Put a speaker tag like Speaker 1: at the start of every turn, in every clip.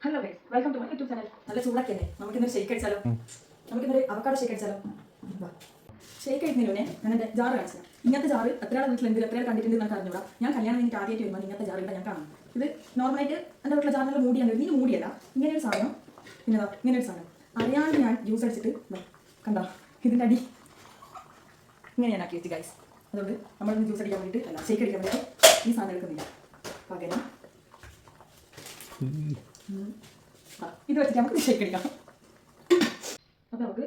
Speaker 1: Hello guys, welcome to my YouTube channel. നല്ല ചൂടൊക്കെ അല്ലേ? നമുക്കിന്നൊരു ഷേക്ക് അടിച്ചാലോ? നമുക്കിന്നൊരു അവക്കാഡോ ഷേക്ക് അടിച്ചാലോ? ഷേക്ക് അടിക്കുന്നതിലൂടെ ഞാൻ എൻ്റെ ജാറ് കാണിച്ചാൽ ഇങ്ങനത്തെ ജാറ് എത്രയാൾ വീട്ടിലുണ്ട്, എത്രയാൾ കണ്ടിട്ടുണ്ട് എന്നൊക്കെ അറിഞ്ഞൂടാ. ഞാൻ കല്യാണം കഴിഞ്ഞിട്ട് ആദ്യമായിട്ട് വരുമ്പോൾ ഇങ്ങനത്തെ ജാറ് ഇവിടെ ഞാൻ കാണാം. ഇത് നോർമലായിട്ട് എൻ്റെ വീട്ടിലെ ജാറിനുള്ള മൂടിയാണ്. ഇതിന് മൂടിയല്ല, ഇങ്ങനെ ഒരു സാധനം, പിന്നെ ഇങ്ങനെ ഒരു സാധനം അറിയാണ്ട് ഞാൻ ജ്യൂസ് അടിച്ചിട്ട് കണ്ടോ ഇതിൻ്റെ അടി ഇങ്ങനെ ഞാൻ ആക്കി വെച്ച് ഗൈസ്. അതുകൊണ്ട് നമ്മളൊന്ന് ജ്യൂസ് അടിക്കാൻ വേണ്ടിയിട്ട് അല്ല ഷേക്ക് അടിക്കാൻ വേണ്ടിയിട്ട് ഈ സാധനം എടുക്കുന്നില്ല. പകരം ഇത് വെച്ചിട്ട് നമുക്ക് ഷേക്ക് അടിക്കാം. അപ്പോൾ നമുക്ക്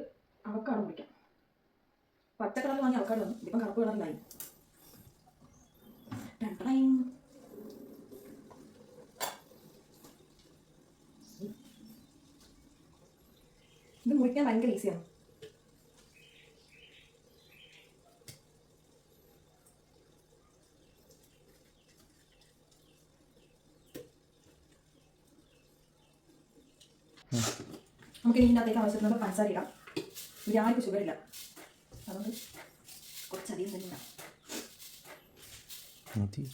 Speaker 1: അവക്കാഡോ കുടിക്കാം. പച്ച കളറിൽ വാങ്ങിയ അവക്കാഡോ വന്നു, ഇപ്പം കറുപ്പ് കളറിലായി. ഇത് മുറിക്കാൻ ഭയങ്കര ഈസിയാണ്. നമുക്ക് ഇതിനകത്തേക്ക് ആവശ്യത്തിനുള്ള പഞ്ചസാര ഇടാം. ഇത് ആർക്കും ഷുഗർ ഇല്ല, അതുകൊണ്ട് കുറച്ചധികം തന്നെ ഇടാം.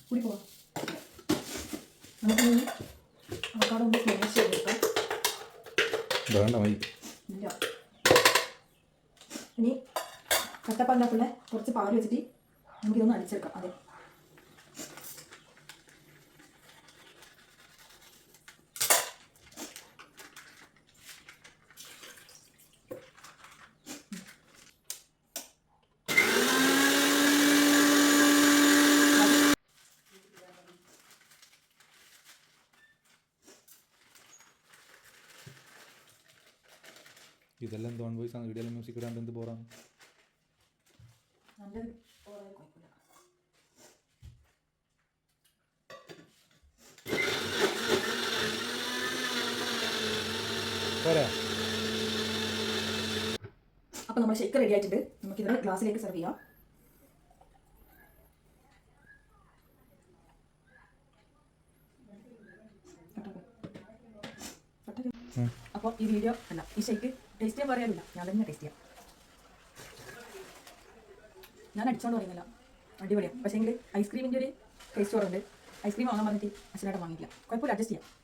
Speaker 1: കൂടി പോവാം. നമുക്ക് അവക്കാഡോ ഒന്ന് സ്മാഷ് ചെയ്തെടുക്കാം. ഇല്ല, ഇനി കട്ടപ്പാലിനകത്തുള്ള കുറച്ച് പാല് വെച്ചിട്ട് നമുക്കിതൊന്ന് അടിച്ചെടുക്കാം. അതെ,
Speaker 2: ഇതെല്ലാം എന്ത് ഓൺ വോയിസ് ആണ്? വീഡിയോ മ്യൂസിക് ഇടാൻ എന്ത് പോറാണ്?
Speaker 1: അപ്പോൾ നമ്മൾ ഷേക്ക് റെഡി ആയിട്ടുണ്ട്. നമുക്കിത് ഗ്ലാസ്സിലേക്ക് സെർവ് ചെയ്യാം. അപ്പോൾ ഈ വീഡിയോ അല്ല, ഈ ഷേക്ക് ടേസ്റ്റ് ചെയ്യാൻ പറയാനില്ല, ഞാൻ തന്നെ ടേസ്റ്റ് ചെയ്യാം. ഞാൻ അടിച്ചോണ്ട് പറയുന്നില്ല, അടിപൊളിയാണ്. പക്ഷേ എങ്കിൽ ഐസ്ക്രീമിൻ്റെ ഒരു ടേസ്റ്റ് കുറവുണ്ട്. ഐസ്ക്രീം വാങ്ങാൻ പറഞ്ഞിട്ട് അച്ഛനായിട്ട് വാങ്ങിയില്ല. കുഴപ്പമില്ല, അഡ്ജസ്റ്റ് ചെയ്യാം.